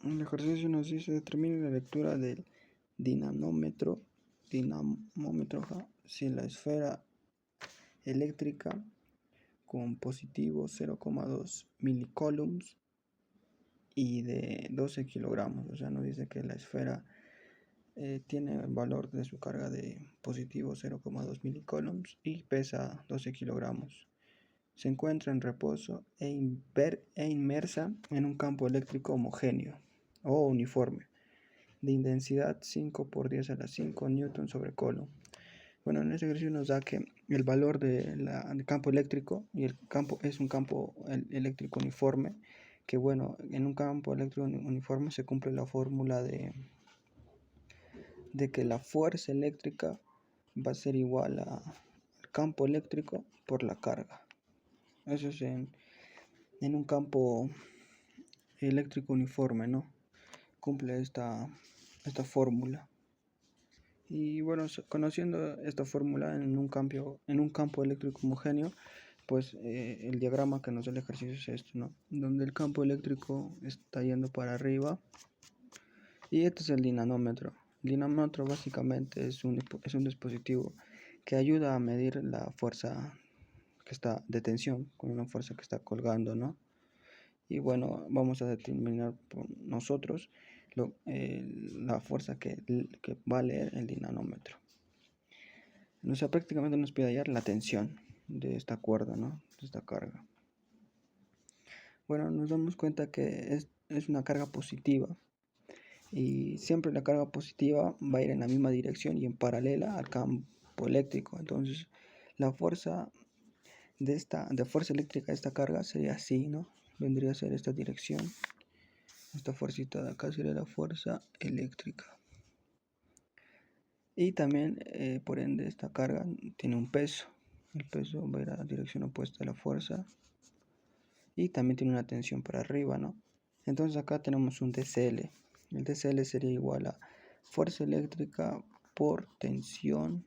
El ejercicio nos dice determine la lectura del dinamómetro, si la esfera eléctrica con positivo 0,2 milicoulombs y de 12 kilogramos. O sea, nos dice que la esfera tiene el valor de su carga de positivo 0,2 milicoulombs y pesa 12 kilogramos. Se encuentra en reposo e inmersa en un campo eléctrico homogéneo o uniforme de intensidad 5 por 10 a la 5 newton sobre coulomb. Bueno, en este ejercicio nos da que el valor del campo eléctrico, y el campo es un campo eléctrico uniforme, que bueno, en un campo eléctrico uniforme se cumple la fórmula de que la fuerza eléctrica va a ser igual al campo eléctrico por la carga. Eso es en un campo eléctrico uniforme, ¿no? Cumple esta fórmula. Y bueno, conociendo esta fórmula en un campo eléctrico homogéneo, pues el diagrama que nos da el ejercicio es esto, ¿no? Donde el campo eléctrico está yendo para arriba y este es el dinamómetro. El dinamómetro básicamente es un dispositivo que ayuda a medir la fuerza que está de tensión con una fuerza que está colgando, ¿no? Y bueno, vamos a determinar por nosotros la fuerza que va a leer el dinamómetro. O sea, prácticamente nos pide hallar la tensión de esta cuerda, ¿no? De esta carga. Bueno, nos damos cuenta que es una carga positiva y siempre la carga positiva va a ir en la misma dirección y en paralela al campo eléctrico. Entonces, la fuerza de fuerza eléctrica de esta carga sería así, ¿no? Vendría a ser esta dirección. Esta fuercita de acá sería la fuerza eléctrica. Y también, por ende, esta carga tiene un peso. El peso va a ir a la dirección opuesta a la fuerza. Y también tiene una tensión para arriba, ¿no? Entonces acá tenemos un DCL. El DCL sería igual a fuerza eléctrica por tensión.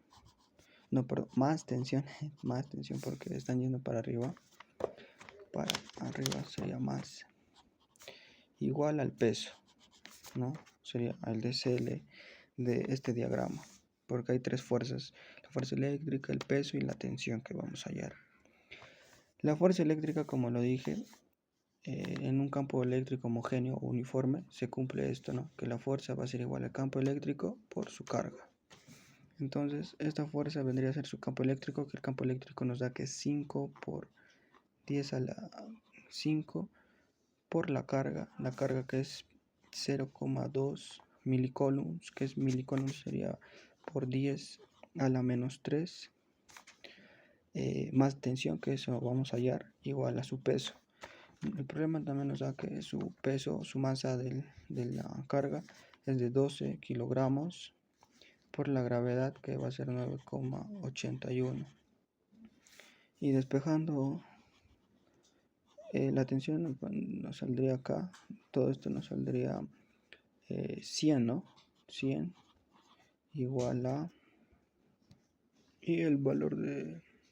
No, perdón, más tensión porque están yendo para arriba. Para arriba sería más. Igual al peso, ¿no? Sería el DCL de este diagrama, porque hay tres fuerzas: la fuerza eléctrica, el peso y la tensión que vamos a hallar. La fuerza eléctrica, como lo dije, en un campo eléctrico homogéneo o uniforme se cumple esto, ¿no? Que la fuerza va a ser igual al campo eléctrico por su carga. Entonces esta fuerza vendría a ser su campo eléctrico, que el campo eléctrico nos da que es 5 por 10 a la 5 por la carga que es 0,2 milicoulombs, que es milicoulombs sería por 10 a la menos 3, más tensión, que eso vamos a hallar igual a su peso. El problema también nos da que su peso, su masa de la carga es de 12 kilogramos por la gravedad, que va a ser 9,81. Y despejando la tensión, nos saldría acá, todo esto nos saldría 100, ¿no? 100 igual a, y el valor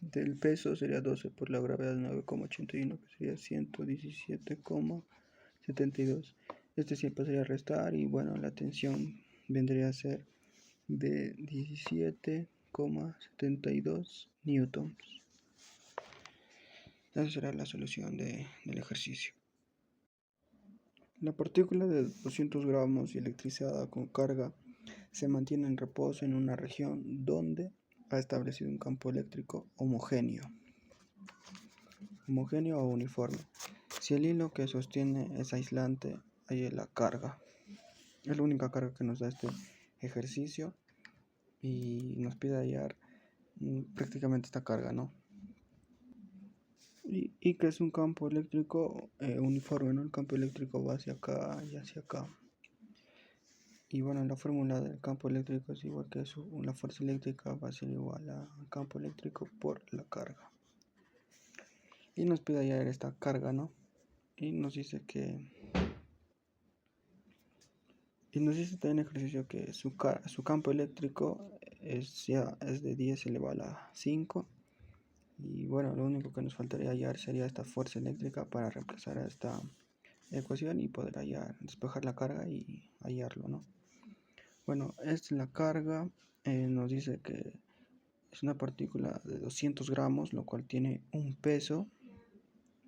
del peso sería 12 por la gravedad 9,81, que sería 117,72. Este siempre pasaría a restar y bueno, la tensión vendría a ser de 17,72 newtons. Esa será la solución del ejercicio. La partícula de 200 gramos y electrizada con carga se mantiene en reposo en una región donde ha establecido un campo eléctrico homogéneo o uniforme. Si el hilo que sostiene es aislante, hay la carga. Es la única carga que nos da este ejercicio y nos pide hallar prácticamente esta carga, ¿no? Y que es un campo eléctrico uniforme, ¿no? El campo eléctrico va hacia acá y hacia acá. Y bueno, la fórmula del campo eléctrico es igual que eso. La fuerza eléctrica va a ser igual al campo eléctrico por la carga. Y nos pide hallar esta carga, ¿no? Y nos dice también el ejercicio que su campo eléctrico es de 10 elevado a la 5. Y bueno, lo único que nos faltaría hallar sería esta fuerza eléctrica para reemplazar a esta ecuación y poder despejar la carga y hallarlo, ¿no? Bueno, esta es la carga. Nos dice que es una partícula de 200 gramos, lo cual tiene un peso.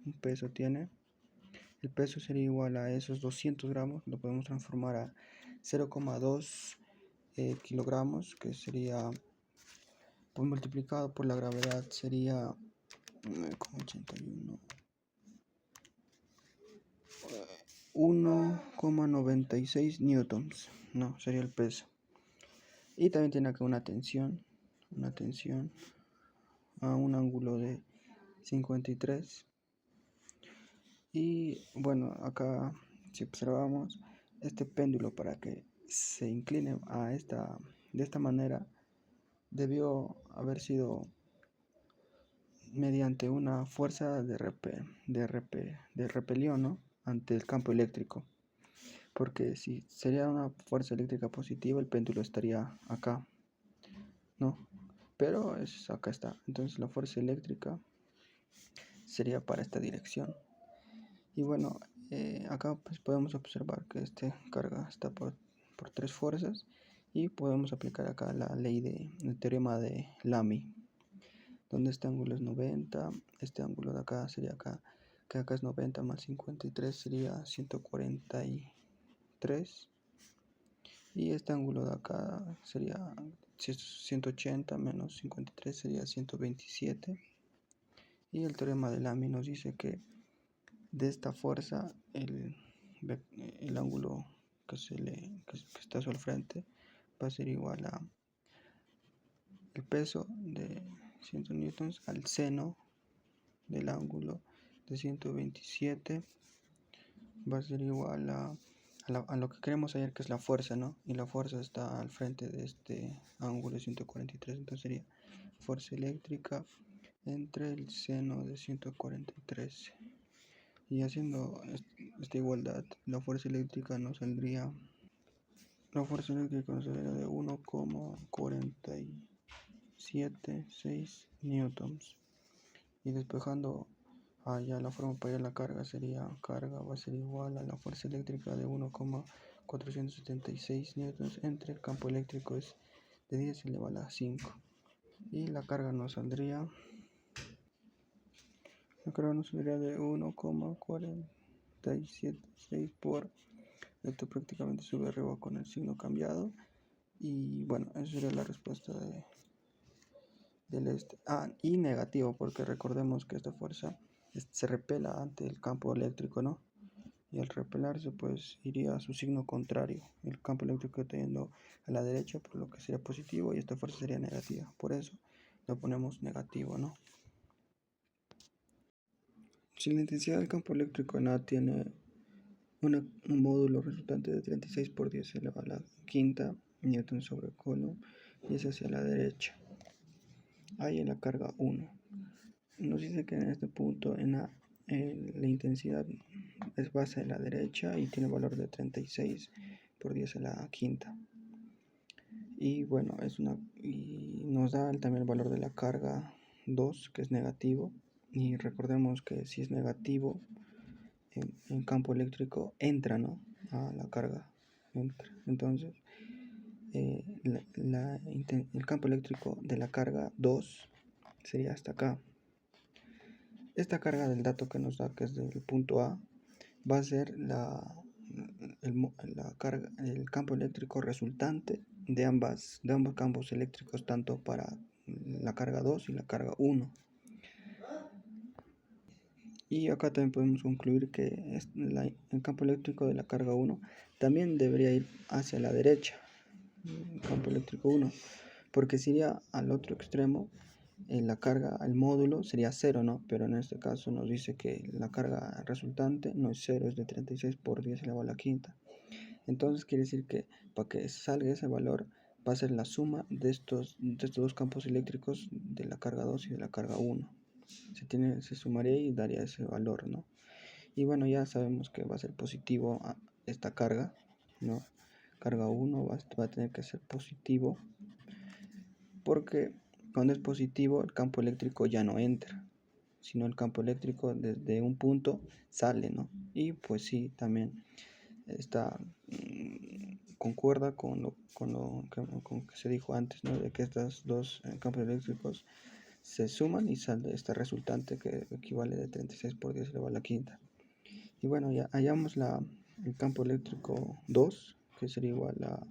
Un peso tiene. El peso sería igual a esos 200 gramos. Lo podemos transformar a 0,2 kilogramos, que sería, pues, multiplicado por la gravedad, sería 81. 1,96 newtons, no, sería el peso. Y también tiene acá una tensión a un ángulo de 53. Y bueno, acá si observamos este péndulo, para que se incline de esta manera, debió haber sido mediante una fuerza de repelión, ¿no?, ante el campo eléctrico. Porque si sería una fuerza eléctrica positiva, el péndulo estaría acá, ¿no? Pero acá está. Entonces la fuerza eléctrica sería para esta dirección. Y bueno, acá pues podemos observar que esta carga está por tres fuerzas, y podemos aplicar acá la ley del teorema de Lamy, donde este ángulo es 90, este ángulo de acá sería que acá es 90 más 53 sería 143, y este ángulo de acá sería 180 menos 53 sería 127, y el teorema de Lamy nos dice que de esta fuerza el ángulo que está a su frente va a ser igual a el peso de 100 newtons al seno del ángulo de 127, va a ser igual a lo que queremos hallar, que es la fuerza, ¿no? Y la fuerza está al frente de este ángulo de 143, entonces sería fuerza eléctrica entre el seno de 143. Y haciendo esta igualdad, la fuerza eléctrica nos saldría de 1,476 newtons. Y despejando allá la forma para la carga, va a ser igual a la fuerza eléctrica de 1,476 newtons entre el campo eléctrico es de 10 elevado a 5. Y la carga nos saldría de 1,476 por esto, prácticamente sube arriba con el signo cambiado. Y bueno, esa sería la respuesta del este. Y negativo, porque recordemos que esta fuerza se repela ante el campo eléctrico, ¿no? Y al repelarse, pues iría a su signo contrario, el campo eléctrico yendo a la derecha, por lo que sería positivo, y esta fuerza sería negativa. Por eso lo ponemos negativo, ¿no? Si la intensidad del campo eléctrico en A tiene un módulo resultante de 36 por 10 elevado a la quinta newton sobre coulomb, y es hacia la derecha, hay en la carga 1. Nos dice que en este punto en A la intensidad es base a la derecha y tiene valor de 36 por 10 a la quinta. Y bueno, y nos da también el valor de la carga 2, que es negativo. Y recordemos que si es negativo, en campo eléctrico entra, ¿no?, a la carga. Entonces, el campo eléctrico de la carga 2 sería hasta acá. Esta carga del dato que nos da, que es del punto A, va a ser el campo eléctrico resultante de ambos campos eléctricos, tanto para la carga 2 y la carga 1. Y acá también podemos concluir que el campo eléctrico de la carga 1 también debería ir hacia la derecha, el campo eléctrico 1, porque si iría al otro extremo, la carga al módulo sería 0, ¿no? Pero en este caso nos dice que la carga resultante no es 0, es de 36 por 10 elevado a la quinta. Entonces quiere decir que para que salga ese valor va a ser la suma de estos dos campos eléctricos, de la carga 2 y de la carga 1. Se sumaría y daría ese valor, ¿no? Y bueno, ya sabemos que va a ser positivo esta carga, ¿no? Carga 1 va a tener que ser positivo, porque cuando es positivo el campo eléctrico ya no entra, sino el campo eléctrico desde un punto sale, ¿no? Y pues sí, también está concuerda con lo que se dijo antes, ¿no? De que estos dos campos eléctricos se suman y sale esta resultante que equivale de 36 por 10 elevado a la quinta. Y bueno, ya hallamos el campo eléctrico 2, que sería igual a...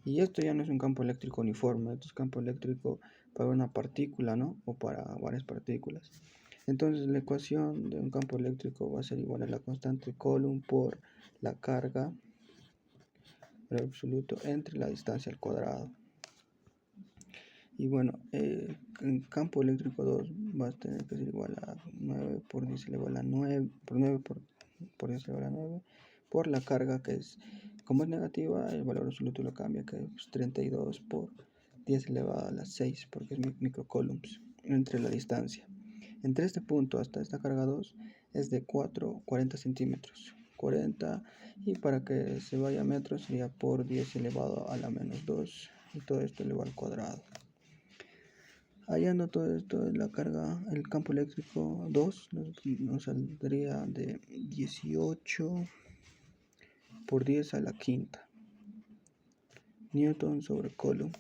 Y esto ya no es un campo eléctrico uniforme, esto es campo eléctrico para una partícula, ¿no? O para varias partículas. Entonces la ecuación de un campo eléctrico va a ser igual a la constante Coulomb por la carga al absoluto entre la distancia al cuadrado. Y bueno, el campo eléctrico 2 va a tener que ser igual a 9 por 10 elevado a la 9, por 9 por 10 elevado a la 9, por la carga que es, como es negativa, el valor absoluto lo cambia, que es 32 por 10 elevado a la 6, porque es microcoulombs, entre la distancia. Entre este punto hasta esta carga 2 es de 40 centímetros. 40, y para que se vaya a metros sería por 10 elevado a la menos 2, y todo esto elevado al cuadrado. Hallando todo esto, la carga, el campo eléctrico 2 nos saldría de 18 por 10 a la quinta Newton sobre Coulomb.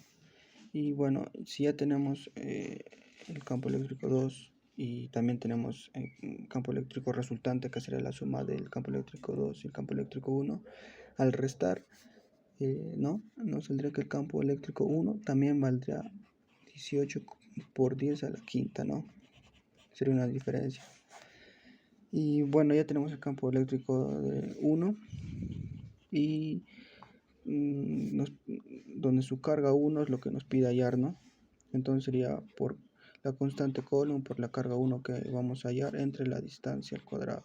Y bueno, si ya tenemos el campo eléctrico 2 y también tenemos el campo eléctrico resultante, que sería la suma del campo eléctrico 2 y el campo eléctrico 1, al restar, ¿no? Nos saldría que el campo eléctrico 1 también valdría 18 por 10 a la quinta, ¿no? Sería una diferencia. Y bueno, ya tenemos el campo eléctrico de 1 y donde su carga 1 es lo que nos pide hallar, ¿no? Entonces sería por la constante Coulomb por la carga 1 que vamos a hallar entre la distancia al cuadrado.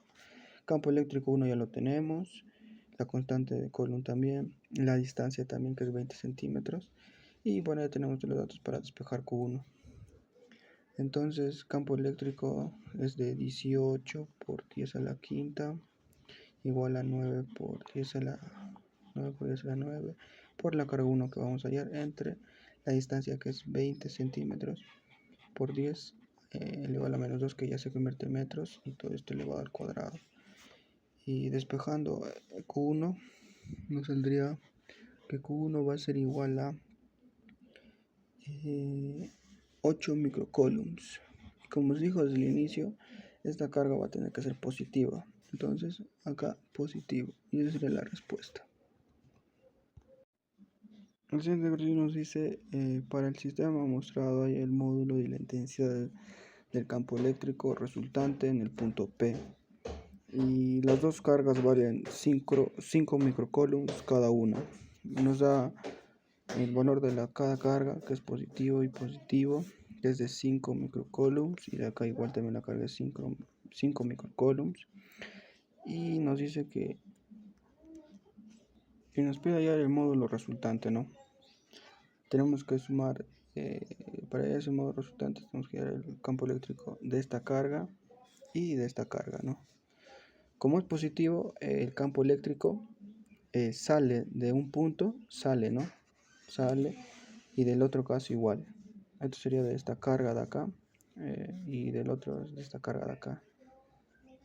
Campo eléctrico 1 ya lo tenemos, la constante de Coulomb también, la distancia también, que es 20 centímetros. Y bueno, ya tenemos los datos para despejar Q1. Entonces, campo eléctrico es de 18 por 10 a la quinta igual a 9 por 10 a la 9 por 10 a la 9 por la carga 1 que vamos a hallar entre la distancia, que es 20 centímetros por 10 elevado a la menos 2, que ya se convierte en metros, y todo esto elevado al cuadrado. Y despejando Q1 nos saldría que Q1 va a ser igual a 8 microcoulombs. Como os dijo desde el inicio, esta carga va a tener que ser positiva. Entonces acá positivo, y esa sería la respuesta. El siguiente ejercicio nos dice, para el sistema mostrado hay el módulo y la intensidad del campo eléctrico resultante en el punto P. Y las dos cargas valen 5 microcoulombs cada una. Nos da el valor de cada carga, que es positivo y positivo, que es de 5 microcoulombs, y de acá igual también la carga es 5 microcoulombs. Y nos dice que nos pide hallar el módulo resultante, ¿no? Tenemos que sumar, para ese módulo resultante tenemos que hallar el campo eléctrico de esta carga y de esta carga, ¿no? Como es positivo, el campo eléctrico sale de un punto, sale, ¿no? Sale, y del otro caso igual. Esto sería de esta carga de acá y del otro de esta carga de acá.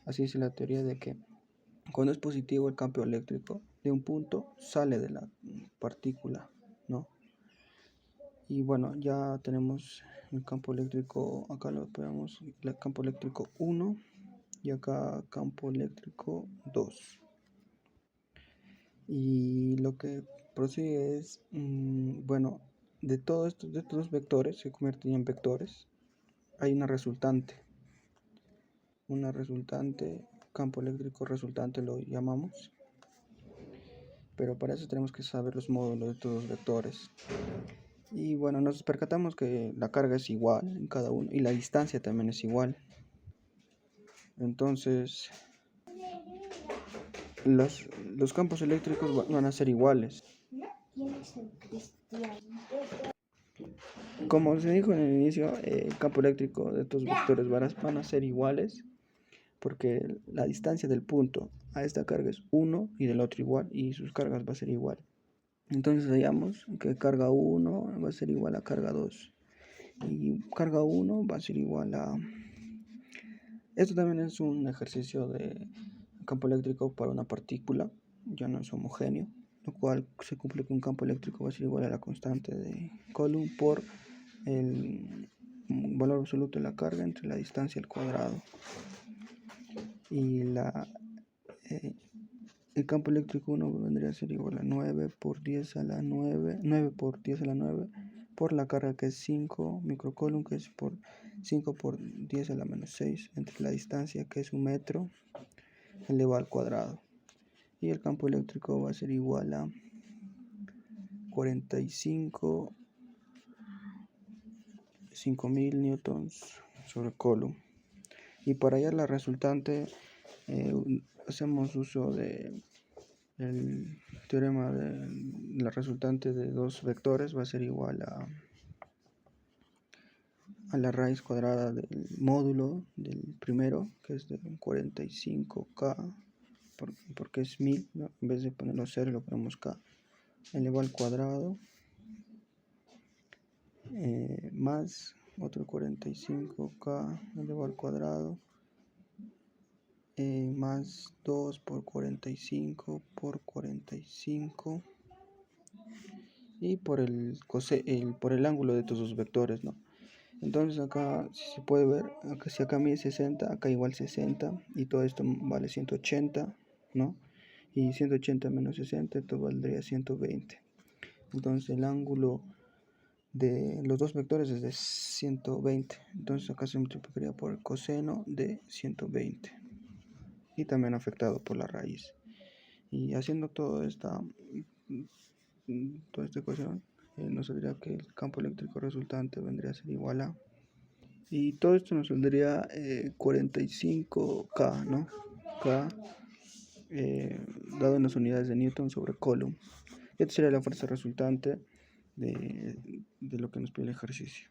Así es la teoría de que cuando es positivo el campo eléctrico de un punto sale de la partícula, ¿no? Y bueno, ya tenemos el campo eléctrico, acá lo ponemos, el campo eléctrico 1 y acá campo eléctrico 2. Y lo que prosigue es, bueno, de todos estos vectores se convierten en vectores. Hay una resultante, campo eléctrico resultante lo llamamos. Pero para eso tenemos que saber los módulos de todos los vectores. Y bueno, nos percatamos que la carga es igual en cada uno y la distancia también es igual. Entonces, los campos eléctricos van a ser iguales. Como se dijo en el inicio, el campo eléctrico de estos vectores van a ser iguales, porque la distancia del punto a esta carga es 1 y del otro igual, y sus cargas va a ser igual. Entonces hallamos que carga 1 va a ser igual a carga 2, y carga 1 va a ser igual Esto también es un ejercicio de campo eléctrico para una partícula, ya no es homogéneo, lo cual se cumple que un campo eléctrico va a ser igual a la constante de Coulomb por el valor absoluto de la carga entre la distancia al cuadrado. Y el campo eléctrico 1 vendría a ser igual a 9 por 10 a la 9, 9 por 10 a la 9, por la carga que es 5 microcoulomb, que es por 5 por 10 a la menos 6, entre la distancia que es 1 metro elevado al cuadrado. Y el campo eléctrico va a ser igual a 5.000 newtons sobre coulomb. Y para hallar la resultante, hacemos uso de el teorema de la resultante de dos vectores. Va a ser igual a la raíz cuadrada del módulo del primero, que es de 45k, porque es 1000, ¿no? En vez de ponerlo 0 lo ponemos k elevado al cuadrado, más otro 45k elevado al cuadrado, más 2 por 45 por 45, y por el ángulo de estos dos vectores, ¿no? Entonces acá, si se puede ver, acá, si acá mide 60, acá igual 60, y todo esto vale 180, ¿no? Y 180 menos 60, esto valdría 120. Entonces el ángulo de los dos vectores es de 120. Entonces acá se multiplicaría por el coseno de 120. Y también afectado por la raíz. Y haciendo toda esta ecuación, nos saldría que el campo eléctrico resultante vendría a ser igual a... Y todo esto nos saldría 45k, ¿no? K, dado en las unidades de Newton sobre Coulomb. Esta sería la fuerza resultante de lo que nos pide el ejercicio.